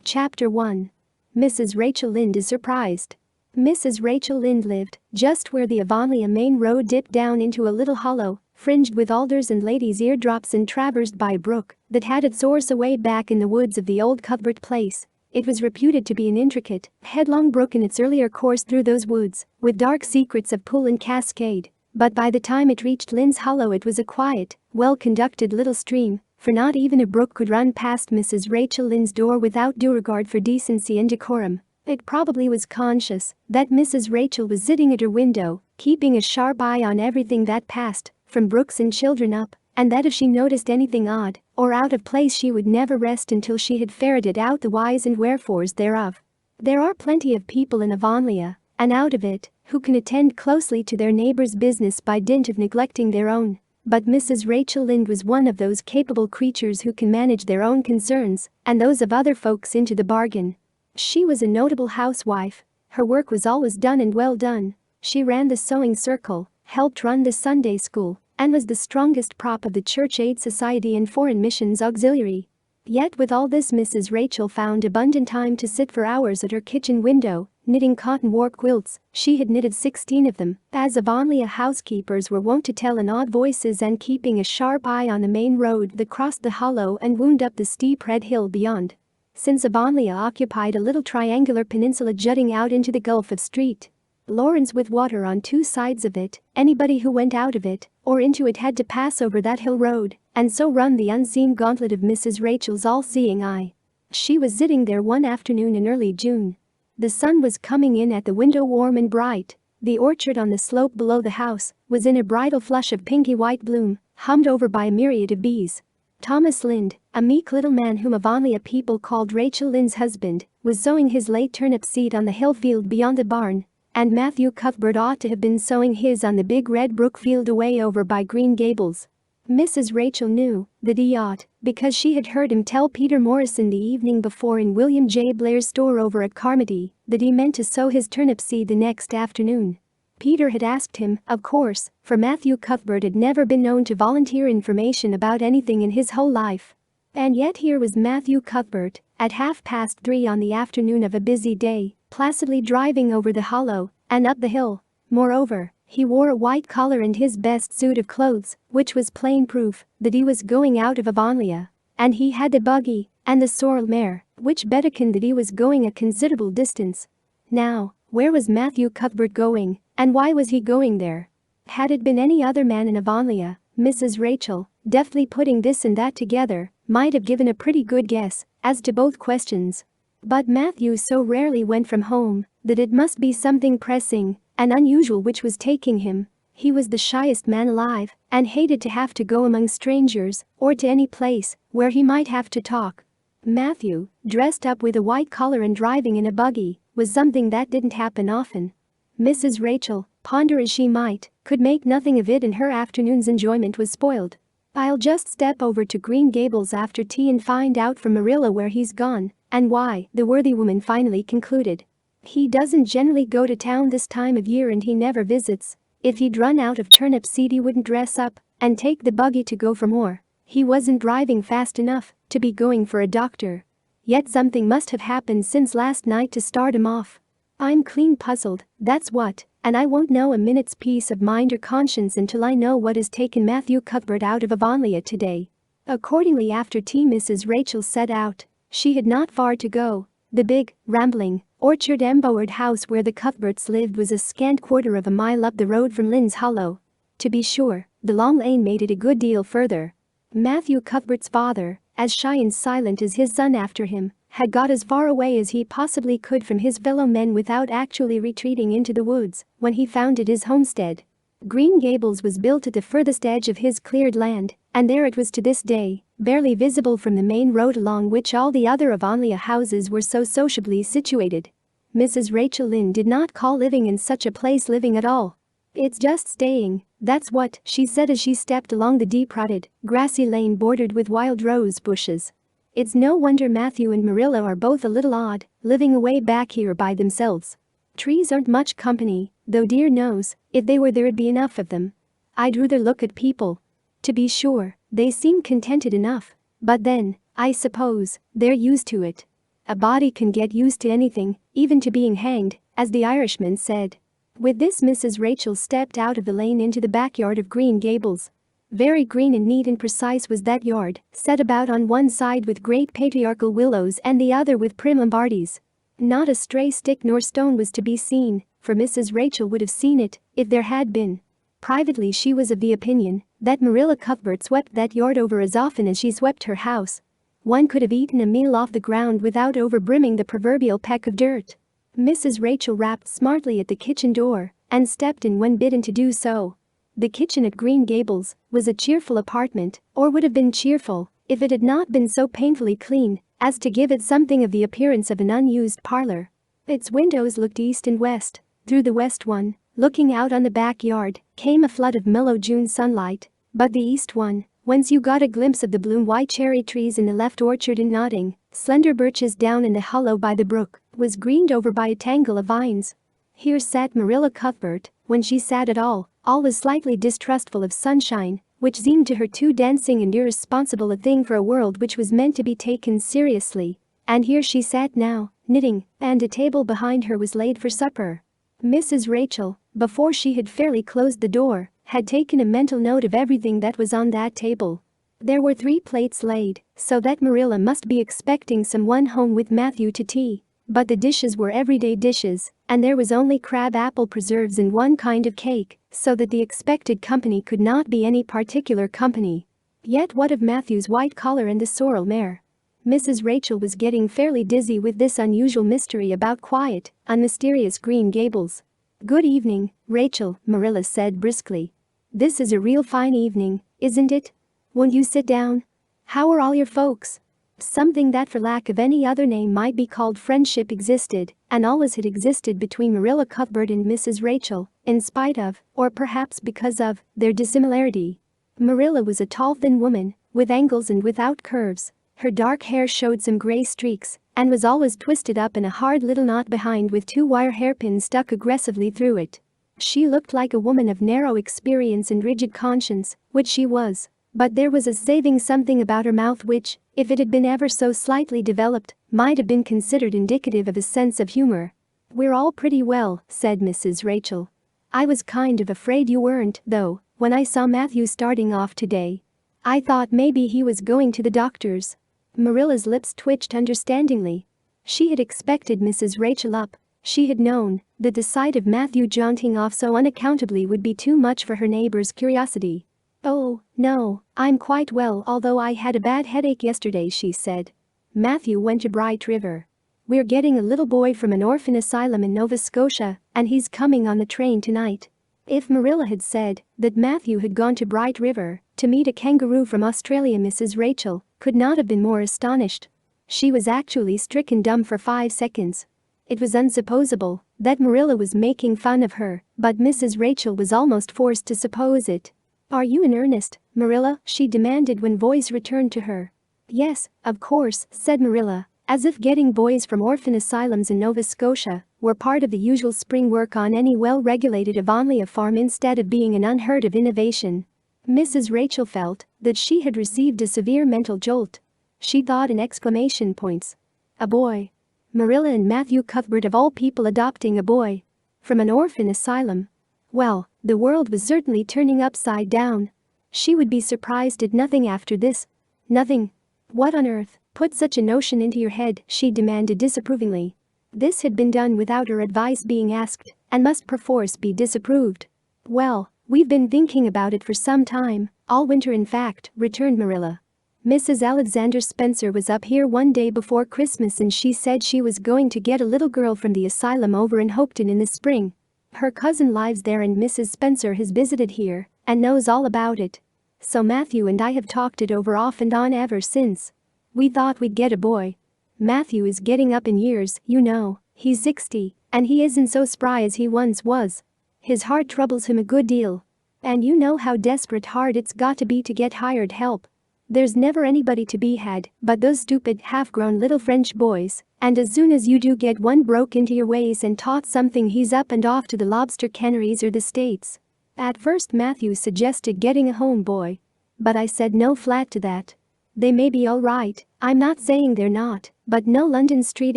Chapter 1. Mrs. Rachel Lynde is surprised. Mrs. Rachel Lynde lived just where the Avonlea main road dipped down into a little hollow, fringed with alders and ladies' eardrops and traversed by a brook that had its source away back in the woods of the old Cuthbert place. It was reputed to be an intricate, headlong brook in its earlier course through those woods, with dark secrets of pool and cascade. But by the time it reached Lynde's Hollow, it was a quiet, well-conducted little stream, for not even a brook could run past Mrs. Rachel Lynde's door without due regard for decency and decorum. It probably was conscious that Mrs. Rachel was sitting at her window, keeping a sharp eye on everything that passed, from brooks and children up, and that if she noticed anything odd or out of place she would never rest until she had ferreted out the whys and wherefores thereof. There are plenty of people in Avonlea, and out of it, who can attend closely to their neighbor's business by dint of neglecting their own. But Mrs. Rachel Lynde was one of those capable creatures who can manage their own concerns and those of other folks into the bargain. She was a notable housewife. Her work was always done and well done. She ran the sewing circle, helped run the Sunday school, and was the strongest prop of the Church Aid Society and Foreign Missions Auxiliary. Yet with all this, Mrs. Rachel found abundant time to sit for hours at her kitchen window, knitting cotton war quilts. She had knitted 16 of them, as Avonlea housekeepers were wont to tell in odd voices, and keeping a sharp eye on the main road that crossed the hollow and wound up the steep red hill beyond. Since Avonlea occupied a little triangular peninsula jutting out into the Gulf of St. Lawrence with water on two sides of it, anybody who went out of it or into it had to pass over that hill road and so run the unseen gauntlet of Mrs. Rachel's all-seeing eye. She was sitting there one afternoon in early June. The sun was coming in at the window warm and bright. The orchard on the slope below the house was in a bridal flush of pinky white bloom, hummed over by a myriad of bees. Thomas Lynde, a meek little man whom Avonlea people called Rachel Lynde's husband, was sowing his late turnip seed on the hill field beyond the barn, and Matthew Cuthbert ought to have been sowing his on the big red brook field away over by Green Gables. Mrs. Rachel knew that he ought, because she had heard him tell Peter Morrison the evening before in William J. Blair's store over at Carmody that he meant to sow his turnip seed the next afternoon. Peter had asked him, of course, for Matthew Cuthbert had never been known to volunteer information about anything in his whole life. And yet here was Matthew Cuthbert, at 3:30 on the afternoon of a busy day, placidly driving over the hollow and up the hill. Moreover, he wore a white collar and his best suit of clothes, which was plain proof that he was going out of Avonlea. And he had the buggy and the sorrel mare, which bettickened that he was going a considerable distance. Now, where was Matthew Cuthbert going, and why was he going there? Had it been any other man in Avonlea, Mrs. Rachel, deftly putting this and that together, might have given a pretty good guess as to both questions. But Matthew so rarely went from home that it must be something pressing and unusual which was taking him. He was the shyest man alive and hated to have to go among strangers or to any place where he might have to talk. Matthew, dressed up with a white collar and driving in a buggy, was something that didn't happen often. Mrs. Rachel, ponder as she might, could make nothing of it, and her afternoon's enjoyment was spoiled. "I'll just step over to Green Gables after tea and find out from Marilla where he's gone and why," the worthy woman finally concluded. "He doesn't generally go to town this time of year, and he never visits. If he'd run out of turnip seed he wouldn't dress up and take the buggy to go for more. He wasn't driving fast enough to be going for a doctor. Yet something must have happened since last night to start him off. I'm clean puzzled, that's what, and I won't know a minute's peace of mind or conscience until I know what has taken Matthew Cuthbert out of Avonlea today." Accordingly, after tea, Mrs. Rachel set out. She had not far to go. The big, rambling, orchard-embowered house where the Cuthberts lived was a scant quarter of a mile up the road from Lynde's Hollow. To be sure, the long lane made it a good deal further. Matthew Cuthbert's father, as shy and silent as his son after him, had got as far away as he possibly could from his fellow men without actually retreating into the woods when he founded his homestead. Green Gables was built at the furthest edge of his cleared land, and there it was to this day, barely visible from the main road along which all the other Avonlea houses were so sociably situated. Mrs. Rachel Lynde did not call living in such a place living at all. "It's just staying, that's what," she said as she stepped along the deep-rutted, grassy lane bordered with wild rose bushes. "It's no wonder Matthew and Marilla are both a little odd, living away back here by themselves. Trees aren't much company, though dear knows, if they were there'd be enough of them. I'd rather look at people. To be sure, they seem contented enough, but then, I suppose, they're used to it." A body can get used to anything, even to being hanged, as the Irishman said. With this, Mrs. Rachel stepped out of the lane into the backyard of Green Gables. Very green and neat and precise was that yard, set about on one side with great patriarchal willows and the other with prim lombardies. Not a stray stick nor stone was to be seen, for Mrs. Rachel would have seen it if there had been. Privately, she was of the opinion that Marilla Cuthbert swept that yard over as often as she swept her house. One could have eaten a meal off the ground without overbrimming the proverbial peck of dirt. Mrs. Rachel rapped smartly at the kitchen door and stepped in when bidden to do so. The kitchen at Green Gables was a cheerful apartment, or would have been cheerful if it had not been so painfully clean as to give it something of the appearance of an unused parlor. Its windows looked east and west. Through the west one, looking out on the backyard, came a flood of mellow June sunlight, but the east one, whence you got a glimpse of the bloom-white cherry trees in the left orchard and nodding, slender birches down in the hollow by the brook, was greened over by a tangle of vines. Here sat Marilla Cuthbert, when she sat at all, always slightly distrustful of sunshine, which seemed to her too dancing and irresponsible a thing for a world which was meant to be taken seriously. And here she sat now, knitting, and a table behind her was laid for supper. Mrs. Rachel, before she had fairly closed the door, had taken a mental note of everything that was on that table. There were 3 plates laid, so that Marilla must be expecting someone home with Matthew to tea. But the dishes were everyday dishes, and there was only crab apple preserves and one kind of cake, so that the expected company could not be any particular company. Yet what of Matthew's white collar and the sorrel mare? Mrs. Rachel was getting fairly dizzy with this unusual mystery about quiet, unmysterious Green Gables. "Good evening, Rachel," Marilla said briskly. "This is a real fine evening, isn't it? Won't you sit down? How are all your folks?" Something that for lack of any other name might be called friendship existed, and always had existed between Marilla Cuthbert and Mrs. Rachel, in spite of, or perhaps because of, their dissimilarity. Marilla was a tall thin woman, with angles and without curves. Her dark hair showed some gray streaks, and was always twisted up in a hard little knot behind with 2 wire hairpins stuck aggressively through it. She looked like a woman of narrow experience and rigid conscience, which she was. But there was a saving something about her mouth which, if it had been ever so slightly developed, might have been considered indicative of a sense of humor. "We're all pretty well," said Mrs. Rachel. "I was kind of afraid you weren't, though, when I saw Matthew starting off today. I thought maybe he was going to the doctor's." Marilla's lips twitched understandingly. She had expected Mrs. Rachel up. She had known that the sight of Matthew jaunting off so unaccountably would be too much for her neighbor's curiosity. "Oh, no, I'm quite well, although I had a bad headache yesterday," she said. "Matthew went to Bright River. We're getting a little boy from an orphan asylum in Nova Scotia, and he's coming on the train tonight." If Marilla had said that Matthew had gone to Bright River to meet a kangaroo from Australia, Mrs. Rachel could not have been more astonished. She was actually stricken dumb for 5 seconds. It was unsupposable that Marilla was making fun of her, but Mrs. Rachel was almost forced to suppose it. "Are you in earnest, Marilla?" she demanded when voice returned to her. "Yes, of course," said Marilla, as if getting boys from orphan asylums in Nova Scotia were part of the usual spring work on any well-regulated Avonlea farm instead of being an unheard-of innovation. Mrs. Rachel felt that she had received a severe mental jolt. She thought in exclamation points. A boy. Marilla and Matthew Cuthbert of all people adopting a boy. From an orphan asylum. Well, the world was certainly turning upside down. She would be surprised at nothing after this. Nothing. What on earth put such a notion into your head? She demanded disapprovingly. This had been done without her advice being asked, and must perforce be disapproved. "Well, we've been thinking about it for some time, all winter in fact," returned Marilla. "Mrs. Alexander Spencer was up here one day before Christmas and she said she was going to get a little girl from the asylum over in Hopeton in the spring. Her cousin lives there and Mrs. Spencer has visited here and knows all about it. So Matthew and I have talked it over off and on ever since. We thought we'd get a boy. Matthew is getting up in years, you know, he's 60, and he isn't so spry as he once was. His heart troubles him a good deal. And you know how desperate hard it's got to be to get hired help. There's never anybody to be had but those stupid half-grown little French boys, and as soon as you do get one broke into your ways and taught something he's up and off to the lobster canneries or the States. At first Matthew suggested getting a home boy. But I said no flat to that. They may be all right, I'm not saying they're not, But no London street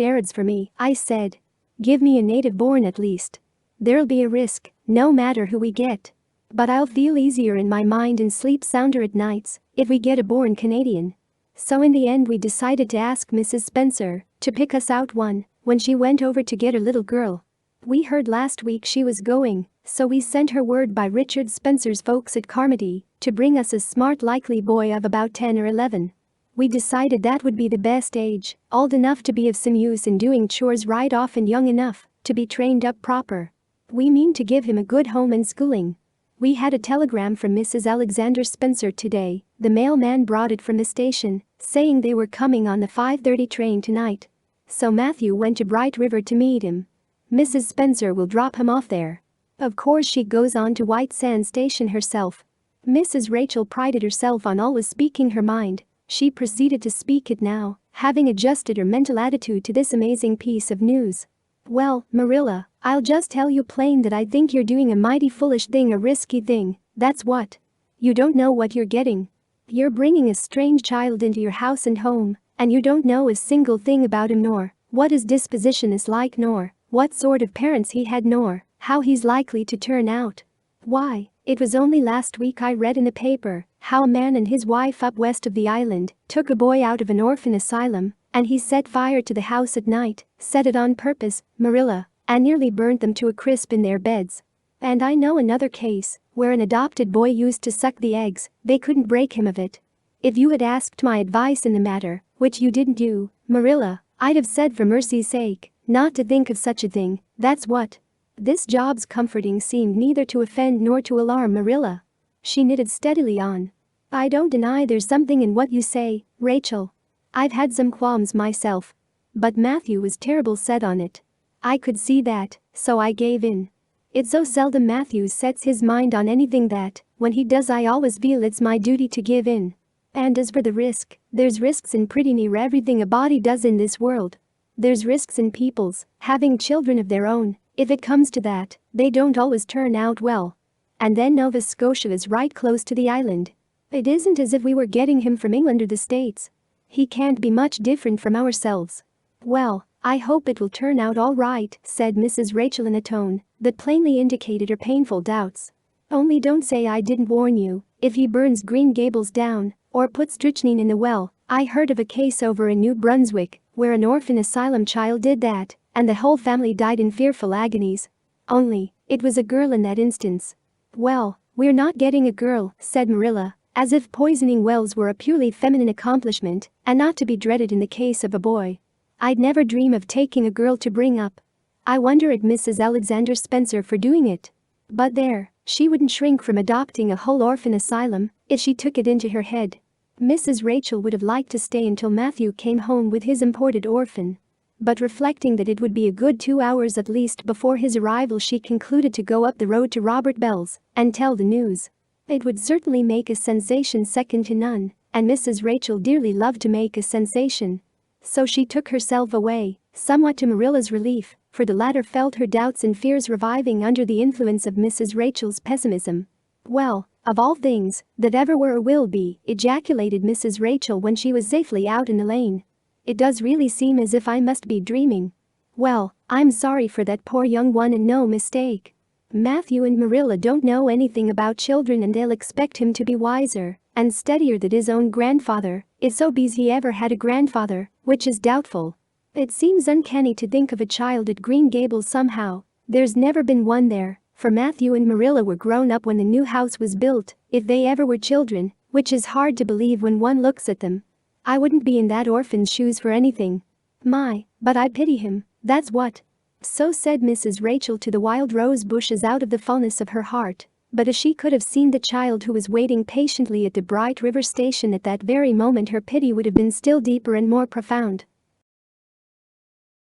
Arabs for me, I said. Give me a native born at least. There'll be a risk, no matter who we get. But I'll feel easier in my mind and sleep sounder at nights if we get a born Canadian. So in the end we decided to ask Mrs. Spencer to pick us out one when she went over to get her little girl. We heard last week she was going, so we sent her word by Richard Spencer's folks at Carmody to bring us a smart likely boy of about 10 or 11. We decided that would be the best age, old enough to be of some use in doing chores right off and young enough to be trained up proper. We mean to give him a good home and schooling. We had a telegram from Mrs. Alexander Spencer today. The mailman brought it from the station, saying they were coming on the 5:30 train tonight. So Matthew went to Bright River to meet him. Mrs. Spencer will drop him off there. Of course she goes on to White Sands Station herself. Mrs. Rachel prided herself on always speaking her mind. She proceeded to speak it now, having adjusted her mental attitude to this amazing piece of news. Well, Marilla, I'll just tell you plain that I think you're doing a mighty foolish thing, a risky thing, that's what. You don't know what you're getting. You're bringing a strange child into your house and home, and you don't know a single thing about him, nor what his disposition is like, nor what sort of parents he had, nor how he's likely to turn out. Why, it was only last week I read in the paper how a man and his wife up west of the island took a boy out of an orphan asylum, and he set fire to the house at night, set it on purpose, Marilla, and nearly burnt them to a crisp in their beds. And I know another case where an adopted boy used to suck the eggs, they couldn't break him of it. If you had asked my advice in the matter, which you didn't do, Marilla, I'd have said for mercy's sake, not to think of such a thing, that's what. This job's comforting seemed neither to offend nor to alarm Marilla. She knitted steadily on. I don't deny there's something in what you say, Rachel. I've had some qualms myself. But Matthew was terrible set on it. I could see that, so I gave in. It's so seldom Matthew sets his mind on anything that, when he does, I always feel it's my duty to give in. And as for the risk, there's risks in pretty near everything a body does in this world. There's risks in people's having children of their own. If it comes to that, they don't always turn out well. And then Nova Scotia is right close to the island. It isn't as if we were getting him from England or the States. He can't be much different from ourselves. Well, I hope it will turn out all right, said Mrs. Rachel in a tone that plainly indicated her painful doubts. Only don't say I didn't warn you. If he burns Green Gables down or puts strychnine in the well. I heard of a case over in New Brunswick where an orphan asylum child did that, and the whole family died in fearful agonies. Only, it was a girl in that instance. Well, we're not getting a girl, said Marilla, as if poisoning wells were a purely feminine accomplishment and not to be dreaded in the case of a boy. I'd never dream of taking a girl to bring up. I wonder at Mrs. Alexander Spencer for doing it. But there, she wouldn't shrink from adopting a whole orphan asylum if she took it into her head. Mrs. Rachel would have liked to stay until Matthew came home with his imported orphan. But reflecting that it would be a good 2 hours at least before his arrival, she concluded to go up the road to Robert Bell's and tell the news. It would certainly make a sensation second to none, and Mrs. Rachel dearly loved to make a sensation. So she took herself away, somewhat to Marilla's relief, for the latter felt her doubts and fears reviving under the influence of Mrs. Rachel's pessimism. Well, of all things that ever were or will be, ejaculated Mrs. Rachel when she was safely out in the lane. It does really seem as if I must be dreaming. Well, I'm sorry for that poor young one and no mistake. Matthew and Marilla don't know anything about children and they'll expect him to be wiser and steadier than his own grandfather, if so be's he ever had a grandfather, which is doubtful. It seems uncanny to think of a child at Green Gables somehow. There's never been one there, for Matthew and Marilla were grown up when the new house was built, if they ever were children, which is hard to believe when one looks at them. I wouldn't be in that orphan's shoes for anything. My, but I pity him, that's what. So said Mrs. Rachel to the wild rose bushes out of the fullness of her heart. But as she could have seen the child who was waiting patiently at the Bright River station at that very moment, her pity would have been still deeper and more profound.